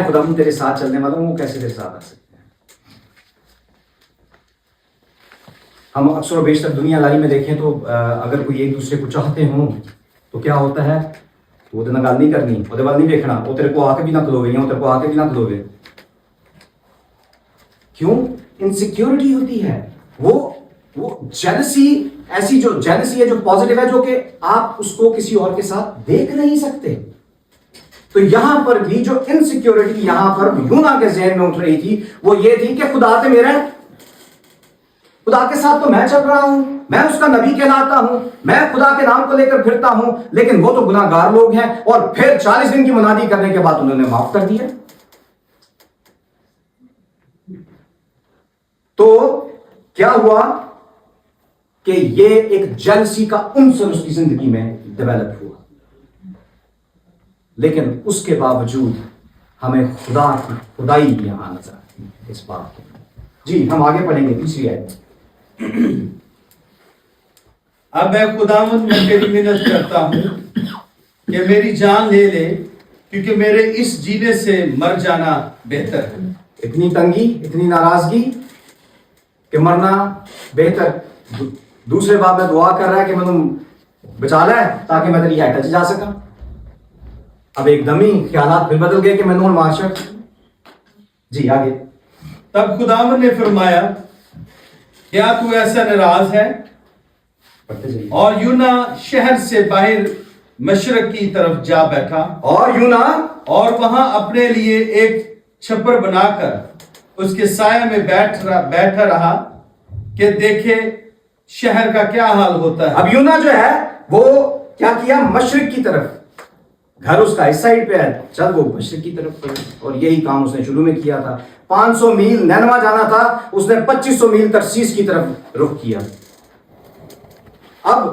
میں خدا ہوں تیرے ساتھ چلنے والا ہوں، وہ کیسے تیرے ساتھ آ سکتے ہیں؟ ہم اکثر و بیشتر دنیا داری میں دیکھیں تو اگر کوئی ایک دوسرے کو چاہتے ہوں تو کیا ہوتا ہے؟ وہ تو گل نہیں کرنی، وہ نہیں دیکھنا، وہ تیرے کو آ کے بھی نہ کھلوے یا تیرے کو آ کے بھی نہ کھلوے. کیوں؟ انسیکیورٹی ہوتی ہے. وہ جیلسی، ایسی جو جیلسی ہے جو پازیٹیو ہے، جو کہ آپ اس کو کسی اور کے ساتھ دیکھ نہیں سکتے. تو یہاں پر بھی جو انسیکیورٹی یہاں پر یونا کے ذہن میں اٹھ رہی تھی وہ یہ تھی کہ خدا تو میرا ہے، خدا کے ساتھ تو میں چل رہا ہوں، میں اس کا نبی کہلاتا ہوں، میں خدا کے نام کو لے کر پھرتا ہوں، لیکن وہ تو گناہ گار لوگ ہیں. اور پھر 40 دن کی منادی کرنے کے بعد انہوں نے معاف کر دیا. تو کیا ہوا کہ یہ ایک جیلسی کا عنصر اس کی زندگی میں ڈیولپ ہوا. لیکن اس کے باوجود ہمیں خدا کی خدائی یہاں نظر آتی ہے اس بات کے. جی ہم آگے پڑھیں گے تیسری آیت. اب اے خداوند میں تیری منت کرتا ہوں کہ میری جان لے لے، کیونکہ میرے اس جینے سے مر جانا بہتر ہے. اتنی تنگی، اتنی ناراضگی کہ مرنا بہتر. دوسرے باب میں دعا کر رہا ہے کہ میں تم بچا لے تاکہ میں تیری ہیٹل جا سکا. اب ایک دمی خیالات پھر بدل گئے کہ میں نون معاشر. جی آگے. تب خداوند نے فرمایا کیا تو ایسا ناراض ہے؟ اور یونا شہر سے باہر مشرق کی طرف جا بیٹھا، اور یونا اور وہاں اپنے لیے ایک چھپر بنا کر اس کے سائے میں بیٹھا رہا کہ دیکھے شہر کا کیا حال ہوتا ہے. اب یونا جو ہے وہ کیا کیا؟ مشرق کی طرف، گھر اس کا اس سائڈ پہ ہے، چل وہ مشرق کی طرف پڑے. اور یہی کام اس نے شروع میں کیا تھا. 500 میل نینوا جانا تھا، اس نے 2500 میل ترسیس کی طرف رخ کیا. اب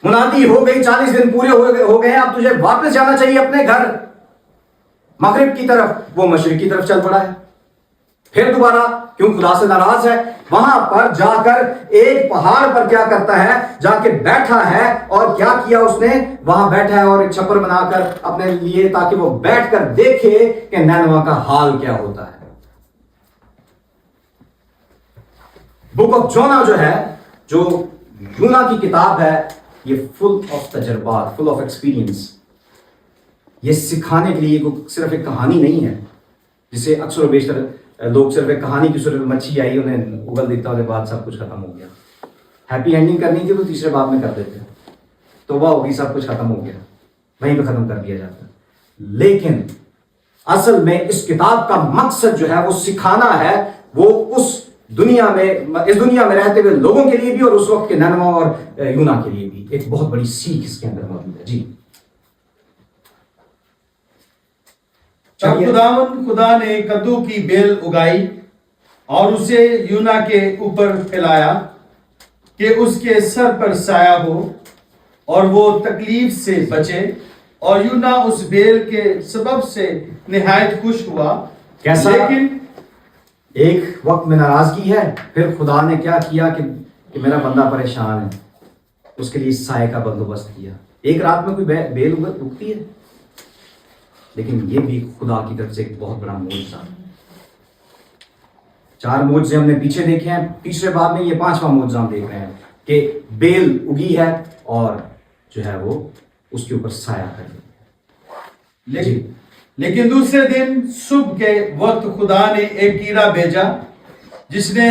منادی ہو گئی، 40 دن پورے ہو گئے ہیں، اب تجھے واپس جانا چاہیے اپنے گھر مغرب کی طرف. وہ مشرق کی طرف چل پڑا ہے. پھر دوبارہ کیوں؟ خدا سے ناراض ہے. وہاں پر جا کر ایک پہاڑ پر کیا کرتا ہے؟ جا کے بیٹھا ہے. اور کیا کیا اس نے؟ وہاں بیٹھا ہے اور ایک چھپر بنا کر اپنے لیے، تاکہ وہ بیٹھ کر دیکھے کہ نینوا کا حال کیا ہوتا ہے. بک آف جونا جو ہے، جو یونا کی کتاب ہے، یہ فل آف تجربات، فل آف ایکسپیرینس. یہ سکھانے کے لیے صرف ایک کہانی نہیں ہے جسے اکثر و بیشتر لوگ صرف ایک کہانی کی صورت میں، مچھی آئی انہیں اگل دیتا ہونے بعد سب کچھ ختم ہو گیا. ہیپی اینڈنگ کرنی تھی تو تیسرے باب میں کر دیتے، توبہ ہوگی، سب کچھ ختم ہو گیا، وہیں پہ ختم کر دیا جاتا. لیکن اصل میں اس کتاب کا مقصد جو ہے وہ سکھانا ہے. وہ اس دنیا میں رہتے ہوئے لوگوں کے لیے بھی، اور اس وقت کے نینوا اور یونا کے لیے بھی ایک بہت بڑی سیکھ اس کے اندر موجود ہے. جی تب خدا نے کدو کی بیل اگائی اور اسے یونا کے اوپر پھیلایا کہ اس کے سر پر سایہ ہو اور وہ تکلیف سے بچے. اور یونا اس بیل کے سبب سے نہایت خوش ہوا. کیسا؟ لیکن ایک وقت میں ناراضگی ہے، پھر خدا نے کیا کیا کہ میرا بندہ پریشان ہے، اس کے لیے سائے کا بندوبست کیا. ایک رات میں کوئی بیل اگتی ہے، لیکن یہ بھی خدا کی طرف سے ایک بہت بڑا معجزہ. 4 معجزے ہم نے پیچھے دیکھے ہیں، تیسرے باب میں یہ 5واں معجزہ ہم دیکھ رہے ہیں کہ بیل اگی ہے اور جو ہے وہ اس کے اوپر سایہ کر دیا. لیکن دوسرے دن صبح کے وقت خدا نے ایک کیڑا بھیجا جس نے